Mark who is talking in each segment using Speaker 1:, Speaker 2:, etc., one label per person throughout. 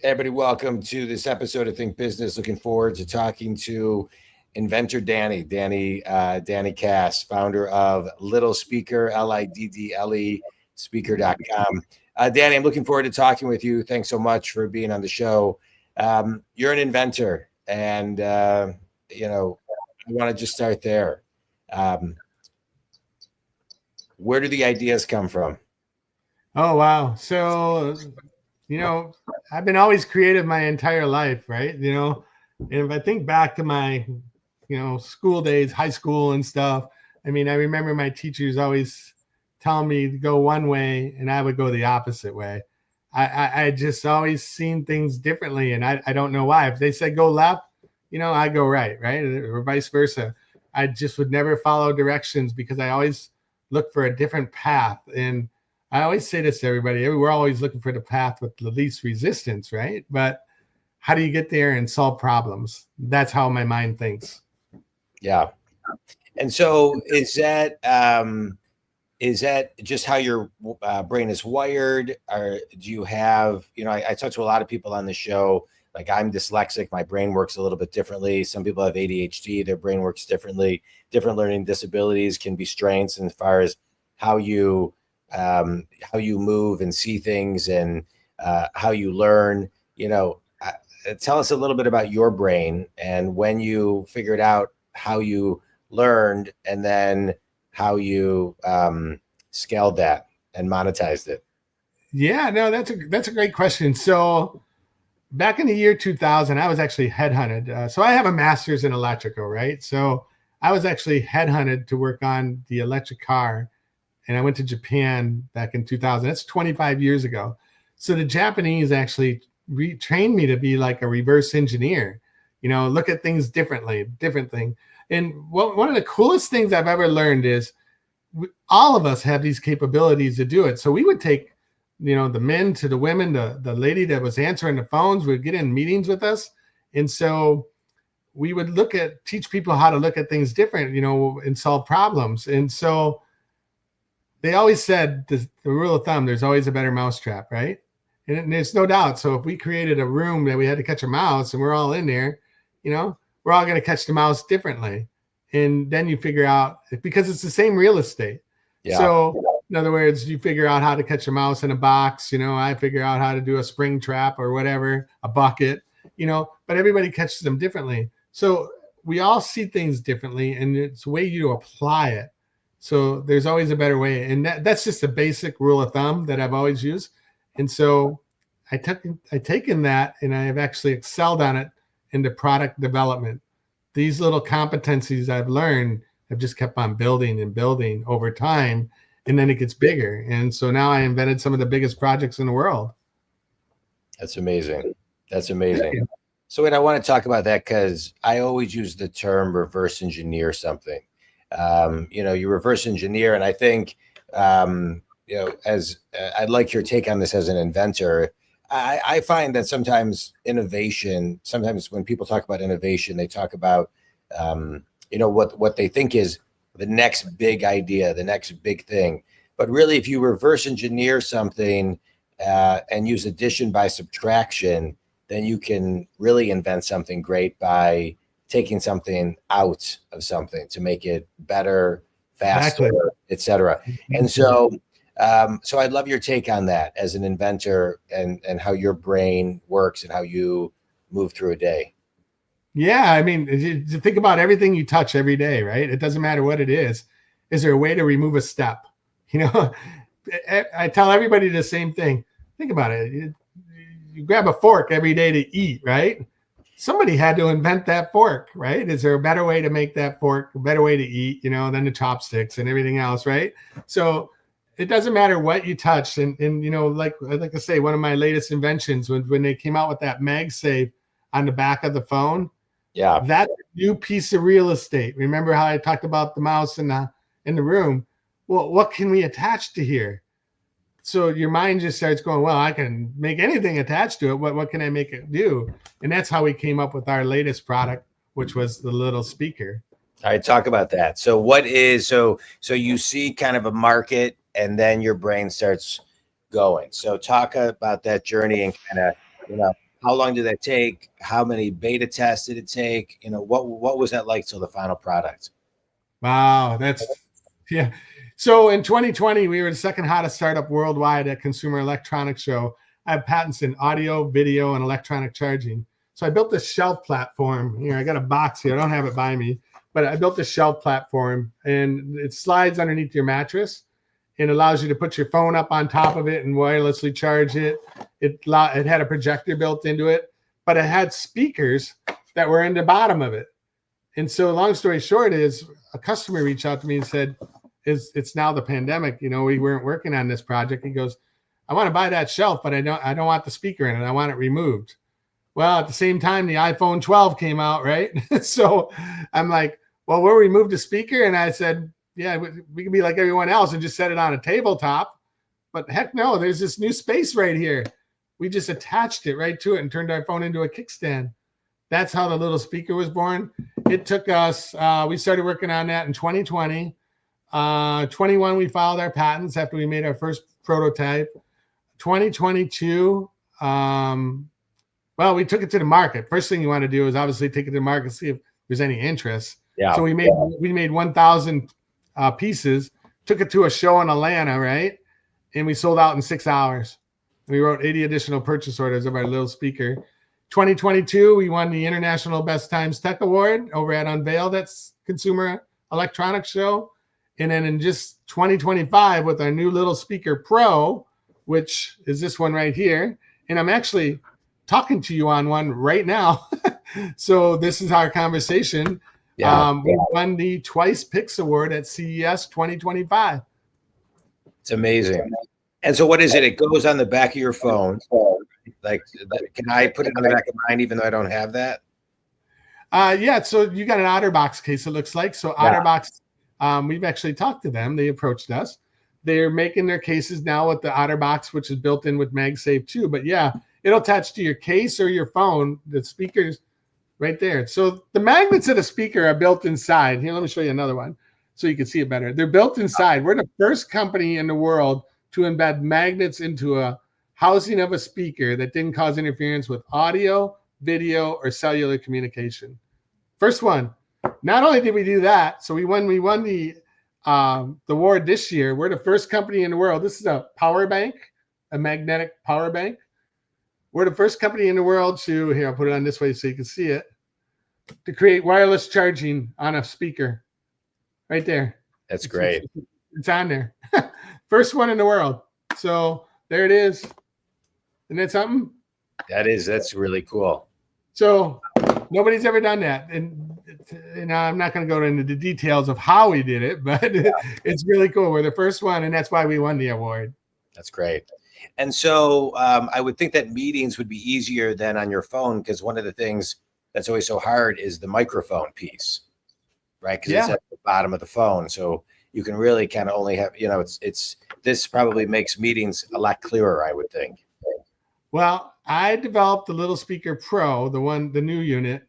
Speaker 1: Everybody, welcome to this episode of Think Business. Looking forward to talking to Inventor Danny Cass, founder of Liddle Speaker, Liddle speaker.com. Danny, I'm looking forward to talking with you. Thanks so much for being on the show. You're an inventor, and I want to just start there. Where do the ideas come from?
Speaker 2: Oh, wow. So, I've been always creative my entire life, right? And if I think back to my, school days, high school and stuff, I remember my teachers always telling me to go one way and I would go the opposite way. I just always seen things differently, and I don't know why. If they said go left, I go right, or vice versa. I just would never follow directions because I always look for a different path. And I always say this to everybody, we're always looking for the path with the least resistance, right? But how do you get there and solve problems? That's how my mind thinks.
Speaker 1: Yeah. And so is that just how your brain is wired? Or do you have, I talk to a lot of people on the show, like I'm dyslexic, my brain works a little bit differently. Some people have ADHD, their brain works differently. Different learning disabilities can be strengths as far as how you move and see things and how you learn. Tell us a little bit about your brain and when you figured out how you learned and then how you scaled that and monetized it.
Speaker 2: Yeah, no, that's a great question. So back in the year 2000, I was actually headhunted. So I have a master's in electrical, right? So I was actually headhunted to work on the electric car. And I went to Japan back in 2000. That's 25 years ago. So the Japanese actually trained me to be like a reverse engineer, look at things differently, different thing. And one of the coolest things I've ever learned is all of us have these capabilities to do it. So we would take, the men to the women, the lady that was answering the phones would get in meetings with us. And so we would teach people how to look at things different, and solve problems. And so they always said the rule of thumb, there's always a better mousetrap, right? And there's no doubt. So if we created a room that we had to catch a mouse and we're all in there, we're all going to catch the mouse differently. And then you figure out, because it's the same real estate. Yeah. So in other words, you figure out how to catch a mouse in a box, I figure out how to do a spring trap or whatever, a bucket, but everybody catches them differently. So we all see things differently, and it's a way you apply it. So there's always a better way. And that's just a basic rule of thumb that I've always used. And so I've taken that and I have actually excelled on it into product development. These little competencies I've learned have just kept on building and building over time. And then it gets bigger. And so now I invented some of the biggest projects in the world.
Speaker 1: That's amazing. That's amazing. So I want to talk about that because I always use the term reverse engineer something. You reverse engineer. And I think, as I'd like your take on this as an inventor, I find that sometimes when people talk about innovation, they talk about, what they think is the next big idea, the next big thing. But really, if you reverse engineer something and use addition by subtraction, then you can really invent something great by taking something out of something to make it better, faster, etc. And so I'd love your take on that as an inventor and how your brain works and how you move through a day.
Speaker 2: Yeah, you think about everything you touch every day, right? It doesn't matter what it is. Is there a way to remove a step? I tell everybody the same thing. Think about it. You grab a fork every day to eat, right? Somebody had to invent that fork, right? Is there a better way to make that fork, a better way to eat, than the chopsticks and everything else, right? So it doesn't matter what you touch. And like I say, one of my latest inventions, when they came out with that MagSafe on the back of the phone, yeah, that's a new piece of real estate. Remember how I talked about the mouse in the room? Well, what can we attach to here? So your mind just starts going, well, I can make anything attached to it. What can I make it do? And that's how we came up with our latest product, which was the Liddle speaker.
Speaker 1: All right, talk about that. So so you see kind of a market and then your brain starts going. So talk about that journey and kind of, How long did that take? How many beta tests did it take? You know, what was that like till the final product?
Speaker 2: Wow, yeah. So in 2020, we were the second hottest startup worldwide at Consumer Electronics Show. I have patents in audio, video, and electronic charging. So I built this shelf platform. Here, I got a box here. I don't have it by me, but I built this shelf platform, and it slides underneath your mattress and allows you to put your phone up on top of it and wirelessly charge it. It had a projector built into it, but it had speakers that were in the bottom of it. And so long story short is a customer reached out to me and said, it's now the pandemic. You know, we weren't working on this project. He goes, I want to buy that shelf, but I don't want the speaker in it. I want it removed. Well, at the same time, the iPhone 12 came out, right? So I'm like, well, we'll remove the speaker. And I said, yeah, we can be like everyone else and just set it on a tabletop. But heck no, there's this new space right here. We just attached it right to it and turned our phone into a kickstand. That's how the little speaker was born. It took us, we started working on that in 2020. 21, we filed our patents after we made our first prototype. 2022, well, we took it to the market. First thing you want to do is obviously take it to the market, see if there's any interest.
Speaker 1: Yeah.
Speaker 2: So we made 1,000 pieces, took it to a show in Atlanta, right? And we sold out in 6 hours. We wrote 80 additional purchase orders of our little speaker. 2022, we won the International Best Times Tech Award over at Unveil, that's Consumer Electronics Show. And then in just 2025 with our new little speaker Pro, which is this one right here. And I'm actually talking to you on one right now. So this is our conversation. We won the Twice Picks Award at CES 2025.
Speaker 1: It's amazing. And so what is it? It goes on the back of your phone. Like, can I put it on the back of mine even though I don't have that?
Speaker 2: Yeah, so you got an OtterBox case, it looks like. So OtterBox, we've actually talked to them. They approached us. They're making their cases now with the OtterBox, which is built in with MagSafe too. But yeah, it'll attach to your case or your phone. The speakers right there. So the magnets of the speaker are built inside. Here, let me show you another one so you can see it better. They're built inside. We're the first company in the world to embed magnets into a housing of a speaker that didn't cause interference with audio, video, or cellular communication. First one. Not only did we do that, so we won the award this year. We're the first company in the world. This is a power bank, a magnetic power bank. We're the first company in the world to, here, I'll put it on this way so you can see it, to create wireless charging on a speaker. Right there.
Speaker 1: That's great.
Speaker 2: It's on there. First one in the world. So there it is. Isn't that something?
Speaker 1: That's really cool.
Speaker 2: So nobody's ever done that. And I'm not going to go into the details of how we did it, but it's really cool. We're the first one, and that's why we won the award.
Speaker 1: That's great. And so I would think that meetings would be easier than on your phone, because one of the things that's always so hard is the microphone piece, right? Because it's at the bottom of the phone. So you can really kind of only have, this probably makes meetings a lot clearer, I would think.
Speaker 2: Well, I developed the Little Speaker Pro, the new unit,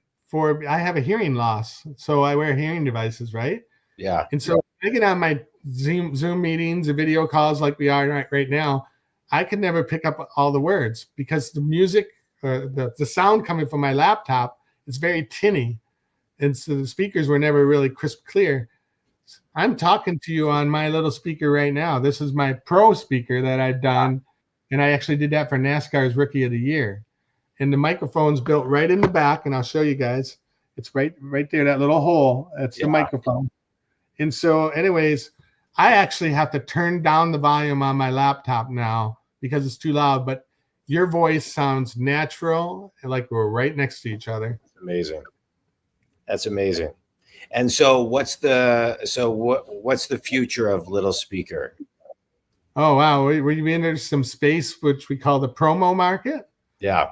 Speaker 2: I have a hearing loss. So I wear hearing devices, right?
Speaker 1: Yeah.
Speaker 2: And so I get on my Zoom meetings or video calls like we are right now, I could never pick up all the words because the music, the sound coming from my laptop is very tinny. And so the speakers were never really crisp clear. I'm talking to you on my little speaker right now. This is my Pro speaker that I've done. And I actually did that for NASCAR's Rookie of the Year. And the microphone's built right in the back, and I'll show you guys. It's right there, that little hole. That's the microphone. And so anyways, I actually have to turn down the volume on my laptop now because it's too loud, but your voice sounds natural and like we're right next to each other.
Speaker 1: That's amazing. That's amazing. And so what's the future of Little Speaker?
Speaker 2: Oh, wow. We entered some space, which we call the promo market.
Speaker 1: Yeah.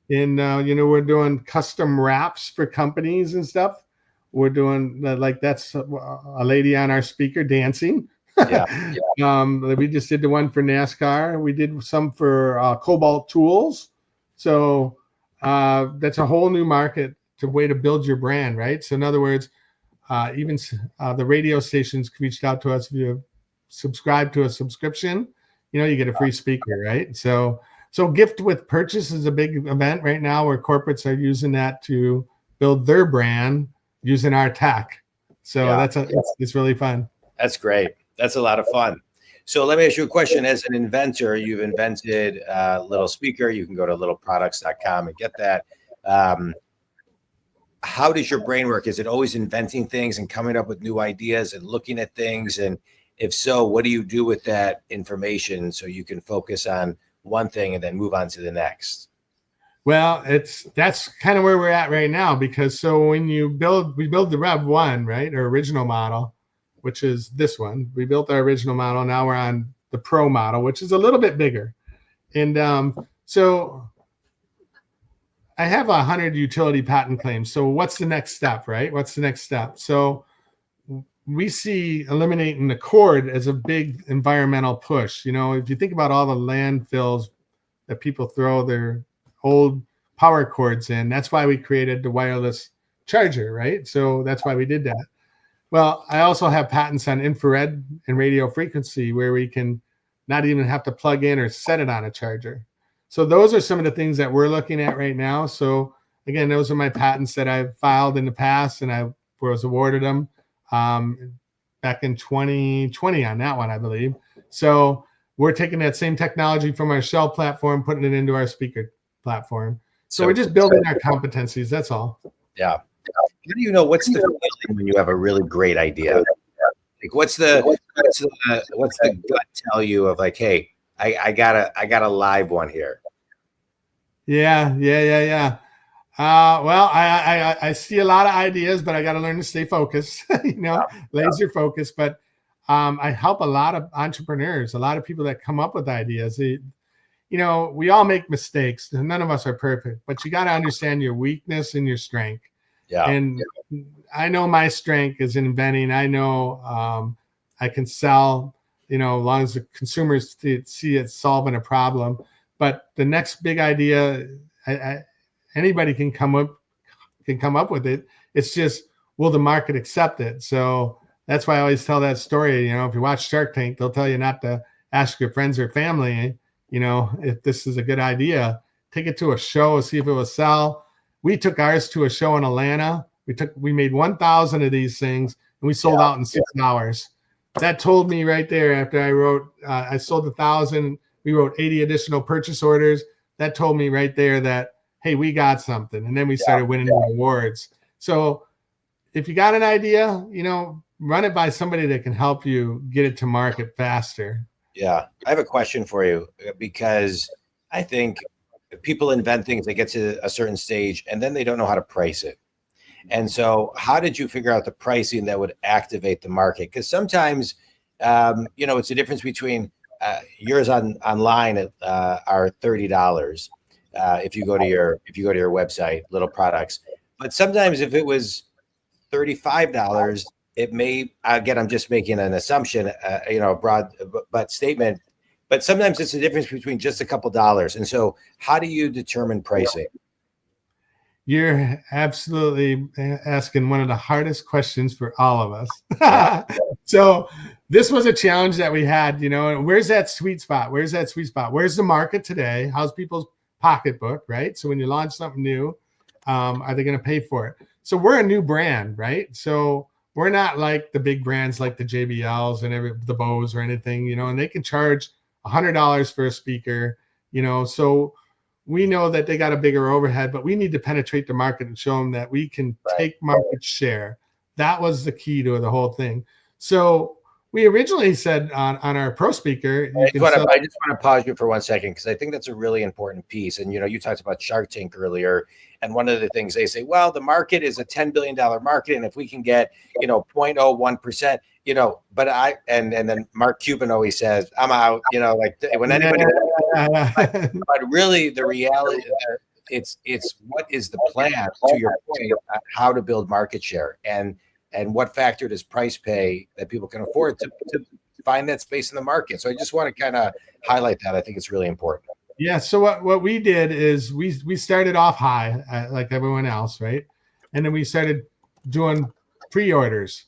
Speaker 2: And, we're doing custom wraps for companies and stuff. We're doing that's a lady on our speaker dancing.
Speaker 1: Yeah.
Speaker 2: We just did the one for NASCAR. We did some for Cobalt Tools. So that's a whole new market way to build your brand, right? So in other words, even the radio stations reached out to us. If you subscribe to a subscription, you get a free speaker, right? So So gift with purchase is a big event right now where corporates are using that to build their brand using our tech. So it's really fun.
Speaker 1: That's great. That's a lot of fun. So let me ask you a question. As an inventor, you've invented Liddle Speaker. You can go to littleproducts.com and get that. How does your brain work? Is it always inventing things and coming up with new ideas and looking at things? And if so, what do you do with that information so you can focus on one thing and then move on to the next?
Speaker 2: Well, that's kind of where we're at right now, because so when we build the Rev 1, right, our original model, which is this one. We built our original model. Now we're on the Pro model, which is a little bit bigger. And so I have 100 utility patent claims. So what's the next step, right? What's the next step? So we see eliminating the cord as a big environmental push. You know, if you think about all the landfills that people throw their old power cords in, that's why we created the wireless charger, right? So that's why we did that. Well, I also have patents on infrared and radio frequency where we can not even have to plug in or set it on a charger. So those are some of the things that we're looking at right now. So again, those are my patents that I've filed in the past, and I was awarded them back in 2020 on that one, I believe. So we're taking that same technology from our shell platform, putting it into our speaker platform. So we're just building our competencies. That's all.
Speaker 1: Yeah. How do you know what's the feeling when you have a really great idea? Like what's the gut tell you of like, hey, I got a live one here?
Speaker 2: Yeah. Well, I see a lot of ideas, but I got to learn to stay focused, laser focused. But I help a lot of entrepreneurs, a lot of people that come up with ideas. We all make mistakes. None of us are perfect, but you got to understand your weakness and your strength.
Speaker 1: Yeah.
Speaker 2: And I know my strength is in inventing. I know I can sell, as long as the consumers see it solving a problem. But the next big idea, anybody can come up with it. It's just, will the market accept it? So that's why I always tell that story. If you watch Shark Tank, they'll tell you not to ask your friends or family, if this is a good idea. Take it to a show, see if it will sell. We took ours to a show in Atlanta. We made 1,000 of these things, and we sold out in 6 hours. That told me right there, after I sold 1,000, we wrote 80 additional purchase orders. That told me right there that, hey, we got something. And then we started winning awards. So if you got an idea, run it by somebody that can help you get it to market faster.
Speaker 1: Yeah. I have a question for you, because I think people invent things, they get to a certain stage and then they don't know how to price it. And so how did you figure out the pricing that would activate the market? Because sometimes, it's a difference between yours online are $30 if you go to your website, Liddle Products. But sometimes if it was $35, it may, again, I'm just making an assumption, a broad but statement. But sometimes it's a difference between just a couple dollars. And so how do you determine pricing?
Speaker 2: You're absolutely asking one of the hardest questions for all of us. So this was a challenge that we had, where's that sweet spot? Where's the market today? How's people's pocketbook, right? So when you launch something new, are they going to pay for it? So we're a new brand, right? So we're not like the big brands like the JBLs and the Bose or anything, and they can charge $100 for a speaker, so we know that they got a bigger overhead, but we need to penetrate the market and show them that we can take market share. That was the key to the whole thing. So we originally said on our Pro speaker,
Speaker 1: I just want to pause you for 1 second, because I think that's a really important piece. And, you talked about Shark Tank earlier. And one of the things they say, well, the market is a $10 billion market. And if we can get, 0.01%, and then Mark Cuban always says, I'm out, like when anybody, but really the reality, it's what is the plan, to your point, how to build market share, and what factor does price pay that people can afford to find that space in the market. So I just want to kind of highlight that. I think it's really important.
Speaker 2: Yeah. So what we did is we started off high, like everyone else, right? And then we started doing pre-orders.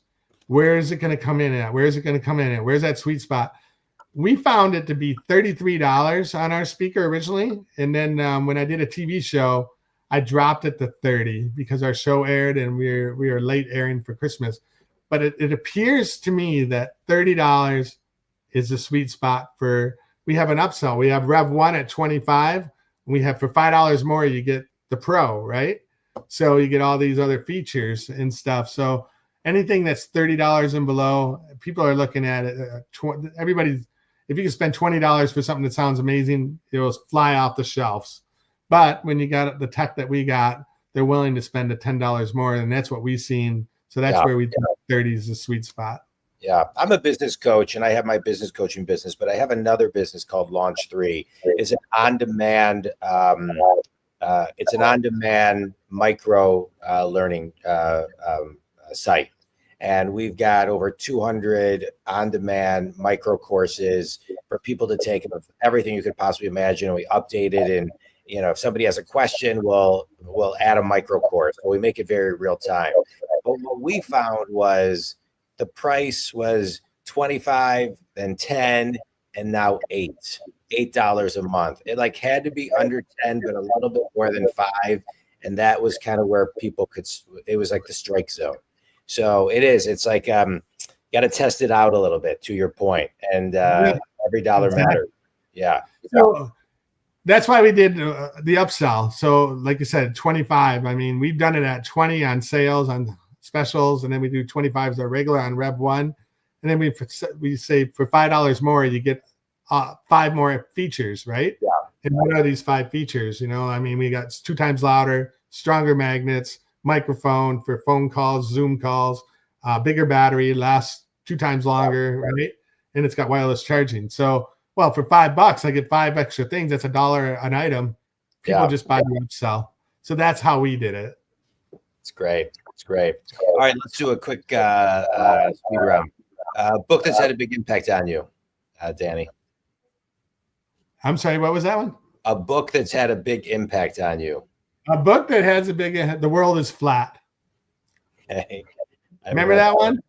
Speaker 2: Where is it going to come in at? Where is it going to come in at? Where's that sweet spot? we found it to be $33 on our speaker originally. And then when I did a TV show, I dropped it to 30 because our show aired and we were late airing for Christmas. But it appears to me that $30 is the sweet spot for, we have an upsell. We have Rev 1 at 25. We have for $5 more, you get the Pro, right? So you get all these other features and stuff. So anything that's $30 and below, people are looking at it. Everybody's, if you can spend $20 for something that sounds amazing, it will fly off the shelves. But when you got the tech that we got, they're willing to spend the $10 more, and that's what we've seen. So that's where we think 30 is the sweet spot.
Speaker 1: Yeah, I'm a business coach, and I have my business coaching business, but I have another business called Launch 3. It's an on-demand. It's an on-demand micro learning site, and we've got over 200 on-demand micro courses for people to take of everything you could possibly imagine. We update it, and if somebody has a question, we'll add a micro course. So we make it very real time. But what we found was the price was $25, then $10, and now $8 a month. It had to be under 10, but a little bit more than 5. And that was kind of where people it was like the strike zone. So it's like, got to test it out a little bit, to your point. And every dollar matters. Yeah.
Speaker 2: So that's why we did the upsell. So like you said, 25. I mean, we've done it at 20 on sales, on specials, and then we do 25 as our regular on Rev 1. And then we say for $5 more, you get 5 more features, right?
Speaker 1: Yeah.
Speaker 2: And what are these 5 features? I mean, we got 2 times louder, stronger magnets, microphone for phone calls, Zoom calls, bigger battery, lasts 2 times longer, right? And it's got wireless charging. So, well, for $5, I get 5 extra things. That's $1 an item. People just buy the upsell. So that's how we did it.
Speaker 1: It's great. It's great. All right, let's do a quick speed round. Book that's had a big impact on you, Danny.
Speaker 2: I'm sorry, what was that one?
Speaker 1: A book that's had a big impact on you.
Speaker 2: A book that has a big, The World is Flat.
Speaker 1: Hey,
Speaker 2: remember that one?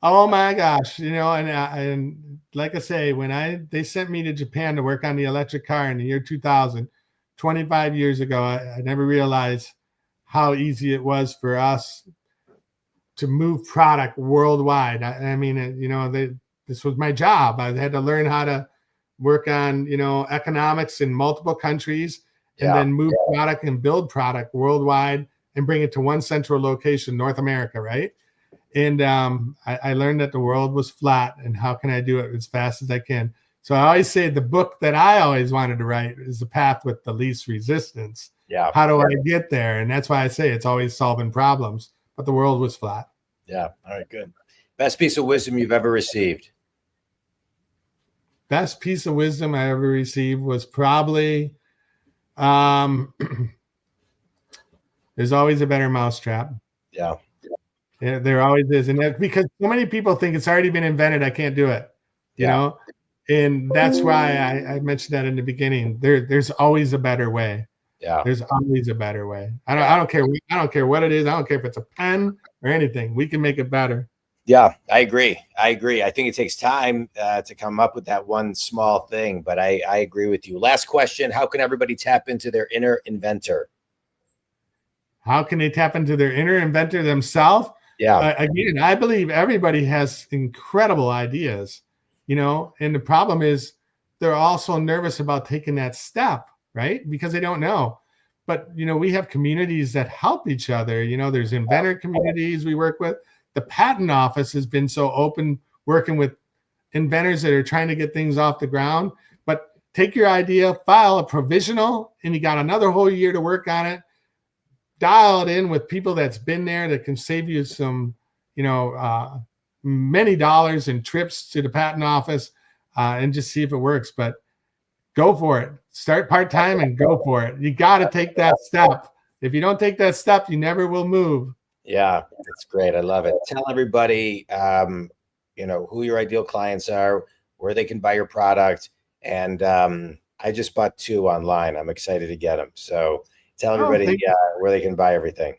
Speaker 2: Oh my gosh. And like I say, when they sent me to Japan to work on the electric car in the year 2000, 25 years ago, I never realized how easy it was for us to move product worldwide. I mean, this was my job. I had to learn how to work on, economics in multiple countries, and then move product and build product worldwide and bring it to one central location, North America, right? And I learned that the world was flat, and how can I do it as fast as I can? So I always say the book that I always wanted to write is The Path with the Least Resistance.
Speaker 1: Yeah.
Speaker 2: How do I get there? And that's why I say it's always solving problems, but the world was flat.
Speaker 1: Yeah. All right, good. Best piece of wisdom you've ever received?
Speaker 2: Best piece of wisdom I ever received was probably, there's always a better mousetrap.
Speaker 1: Yeah.
Speaker 2: Yeah, there always is. And that's because so many people think it's already been invented, I can't do it, you know? And that's why I mentioned that in the beginning. There's always a better way.
Speaker 1: Yeah.
Speaker 2: There's always a better way. I don't care. I don't care what it is. I don't care if it's a pen or anything. We can make it better.
Speaker 1: Yeah, I agree. I think it takes time to come up with that one small thing, but I agree with you. Last question. How can everybody tap into their inner inventor?
Speaker 2: How can they tap into their inner inventor themselves?
Speaker 1: Yeah.
Speaker 2: Again, I believe everybody has incredible ideas, and the problem is they're also nervous about taking that step, right? Because they don't know. But, we have communities that help each other. There's inventor communities we work with. The patent office has been so open, working with inventors that are trying to get things off the ground. But take your idea, file a provisional, and you got another whole year to work on it. Dial it in with people that's been there that can save you some, many dollars in trips to the patent office, and just see if it works. But go for it. Start part-time and go for it. You got to take that step. If you don't take that step, you never will move.
Speaker 1: Yeah, that's great. I love it. Tell everybody, who your ideal clients are, where they can buy your product. And I just bought 2 online. I'm excited to get them. So tell everybody where they can buy everything.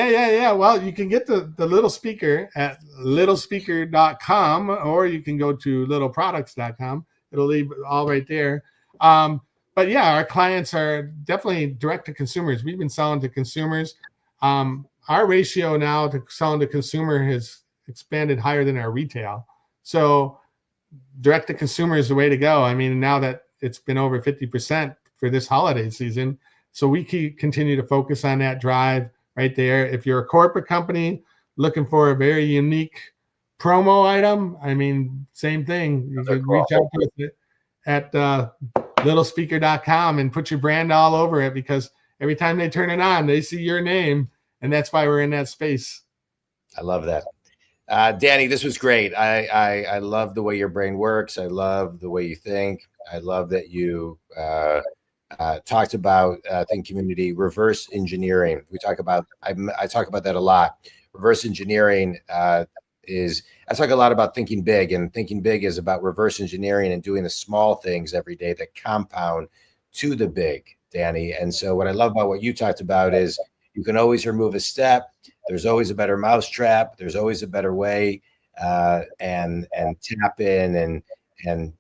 Speaker 2: Yeah. Well, you can get the Liddle Speaker at littlespeaker.com, or you can go to littleproducts.com. It'll leave all right there. But yeah, our clients are definitely direct to consumers. We've been selling to consumers. Our ratio now to selling to consumer has expanded higher than our retail. So direct to consumer is the way to go. I mean, now that it's been over 50% for this holiday season, so we continue to focus on that drive right there. If you're a corporate company looking for a very unique promo item, I mean, same thing. You can reach out to us at littlespeaker.com and put your brand all over it, because every time they turn it on, they see your name, and that's why we're in that space.
Speaker 1: I love that. Danny, this was great. I love the way your brain works. I love the way you think. I love that you talked about Think Community, reverse engineering. I talk about that a lot. Reverse engineering I talk a lot about thinking big, and thinking big is about reverse engineering and doing the small things every day that compound to the big, Danny. And so what I love about what you talked about is you can always remove a step. There's always a better mousetrap. There's always a better way, and tap in and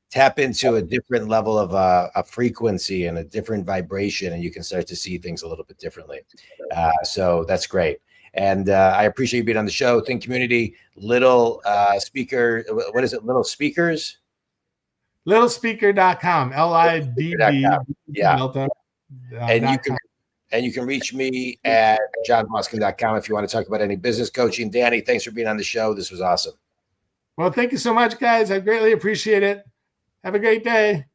Speaker 1: tap into a different level of a frequency and a different vibration, and you can start to see things a little bit differently. So that's great. And I appreciate you being on the show. Think Community, Liddle Speaker. What is it? Liddle Speakers?
Speaker 2: Littlespeaker.com. LIDD.
Speaker 1: Yeah. And you can reach me at jondwoskin.com if you want to talk about any business coaching. Danny, thanks for being on the show. This was awesome.
Speaker 2: Well, thank you so much, guys. I greatly appreciate it. Have a great day.